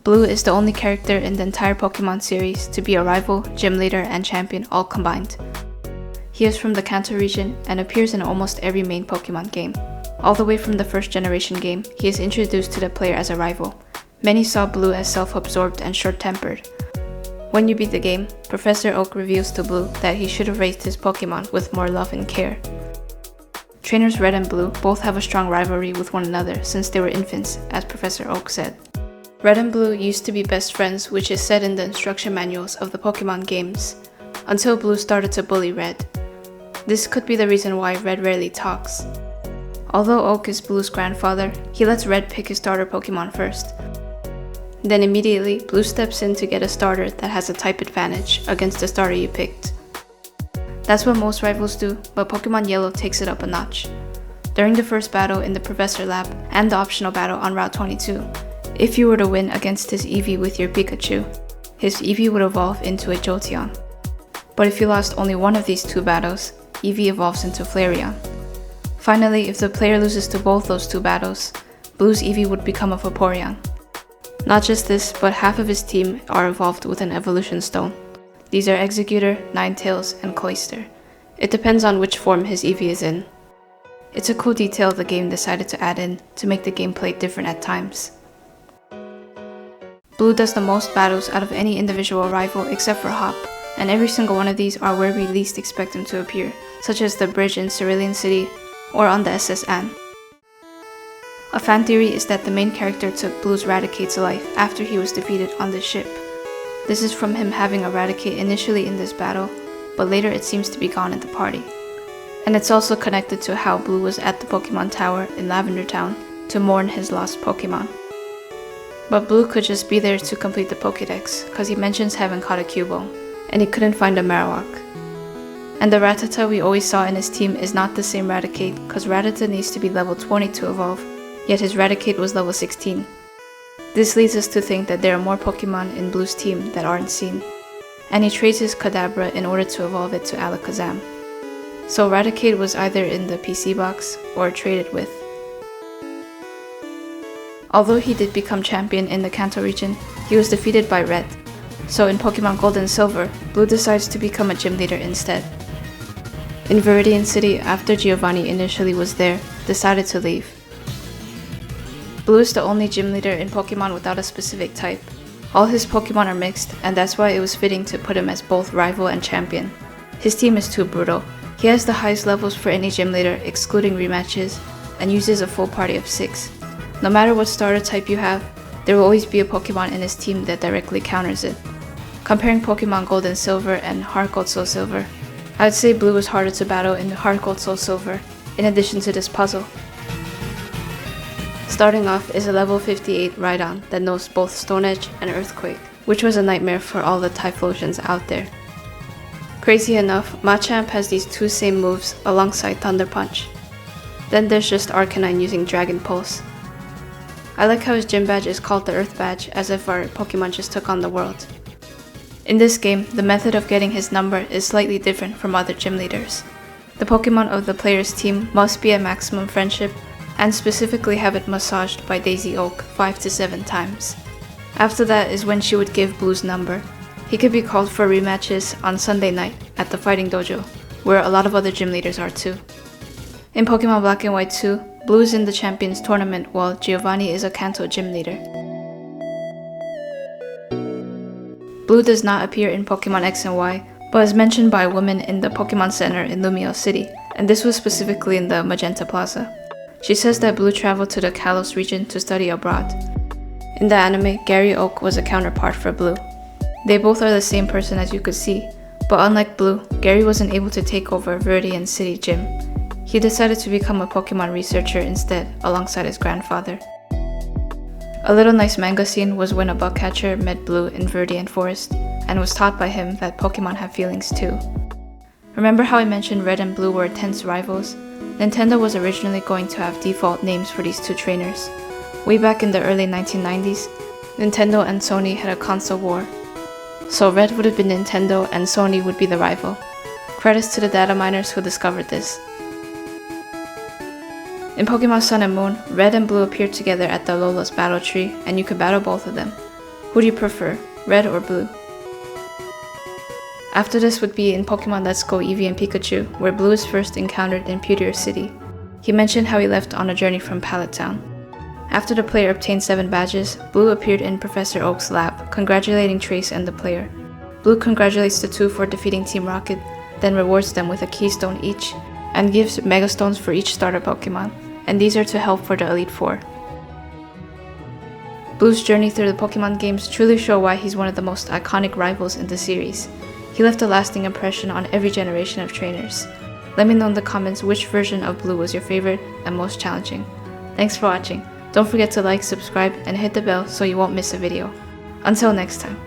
Blue is the only character in the entire Pokemon series to be a rival, gym leader, and champion all combined. He is from the Kanto region and appears in almost every main Pokemon game. All the way from the first generation game, he is introduced to the player as a rival. Many saw Blue as self-absorbed and short-tempered. When you beat the game, Professor Oak reveals to Blue that he should have raised his Pokemon with more love and care. Trainers Red and Blue both have a strong rivalry with one another since they were infants, as Professor Oak said. Red and Blue used to be best friends, which is said in the instruction manuals of the Pokemon games, until Blue started to bully Red. This could be the reason why Red rarely talks. Although Oak is Blue's grandfather, he lets Red pick his starter Pokemon first. Then immediately, Blue steps in to get a starter that has a type advantage against the starter you picked. That's what most rivals do, but Pokemon Yellow takes it up a notch. During the first battle in the Professor Lab and the optional battle on Route 22, if you were to win against his Eevee with your Pikachu, his Eevee would evolve into a Jolteon. But if you lost only one of these two battles, Eevee evolves into Flareon. Finally, if the player loses to both those two battles, Blue's Eevee would become a Vaporeon. Not just this, but half of his team are evolved with an evolution stone. These are Executor, Ninetales, and Cloyster. It depends on which form his Eevee is in. It's a cool detail the game decided to add in to make the gameplay different at times. Blue does the most battles out of any individual rival except for Hop, and every single one of these are where we least expect him to appear, such as the bridge in Viridian City or on the SS Anne. A fan theory is that the main character took Blue's Raticate's life after he was defeated on the ship. This is from him having a Raticate initially in this battle, but later it seems to be gone at the party. And it's also connected to how Blue was at the Pokemon Tower in Lavender Town to mourn his lost Pokemon. But Blue could just be there to complete the Pokédex, cause he mentions having caught a Cubone, and he couldn't find a Marowak. And the Rattata we always saw in his team is not the same Raticate, cause Rattata needs to be level 20 to evolve, yet his Raticate was level 16. This leads us to think that there are more Pokemon in Blue's team that aren't seen, and he trades his Kadabra in order to evolve it to Alakazam. So Raticate was either in the PC box or traded with. Although he did become champion in the Kanto region, he was defeated by Red. So in Pokemon Gold and Silver, Blue decides to become a gym leader instead. In Viridian City, after Giovanni initially was there, decided to leave. Blue is the only gym leader in Pokemon without a specific type. All his Pokemon are mixed, and that's why it was fitting to put him as both rival and champion. His team is too brutal. He has the highest levels for any gym leader, excluding rematches, and uses a full party of 6. No matter what starter type you have, there will always be a Pokemon in his team that directly counters it. Comparing Pokemon Gold and Silver and Heart Gold Soul Silver, I would say Blue was harder to battle in Heart Gold Soul Silver, in addition to this puzzle. Starting off is a level 58 Rhydon that knows both Stone Edge and Earthquake, which was a nightmare for all the Typhlosions out there. Crazy enough, Machamp has these two same moves alongside Thunder Punch. Then there's just Arcanine using Dragon Pulse. I like how his gym badge is called the Earth Badge, as if our Pokemon just took on the world. In this game, the method of getting his number is slightly different from other gym leaders. The Pokemon of the player's team must be at maximum friendship, and specifically have it massaged by Daisy Oak 5 to 7 times. After that is when she would give Blue's number. He could be called for rematches on Sunday night at the Fighting Dojo, where a lot of other gym leaders are too. In Pokemon Black and White 2, Blue is in the Champions Tournament while Giovanni is a Kanto gym leader. Blue does not appear in Pokemon X and Y, but is mentioned by a woman in the Pokemon Center in Lumiose City, and this was specifically in the Magenta Plaza. She says that Blue traveled to the Kalos region to study abroad. In the anime, Gary Oak was a counterpart for Blue. They both are the same person as you could see, but unlike Blue, Gary wasn't able to take over Viridian City Gym. He decided to become a Pokemon researcher instead, alongside his grandfather. A little nice manga scene was when a bug catcher met Blue in Viridian Forest, and was taught by him that Pokemon have feelings too. Remember how I mentioned Red and Blue were tense rivals? Nintendo was originally going to have default names for these two trainers. Way back in the early 1990s, Nintendo and Sony had a console war. So Red would have been Nintendo and Sony would be the rival. Credits to the data miners who discovered this. In Pokemon Sun and Moon, Red and Blue appeared together at the Alolas battle tree, and you could battle both of them. Who do you prefer, red or blue? After this would be in Pokemon Let's Go Eevee and Pikachu, where Blue is first encountered in Viridian City. He mentioned how he left on a journey from Pallet Town. After the player obtained 7 badges, Blue appeared in Professor Oak's lab, congratulating Trace and the player. Blue congratulates the two for defeating Team Rocket, then rewards them with a keystone each, and gives Megastones for each starter Pokemon, and these are to help for the Elite Four. Blue's journey through the Pokemon games truly show why he's one of the most iconic rivals in the series. He left a lasting impression on every generation of trainers. Let me know in the comments which version of Blue was your favorite and most challenging. Thanks for watching. Don't forget to like, subscribe, and hit the bell so you won't miss a video. Until next time.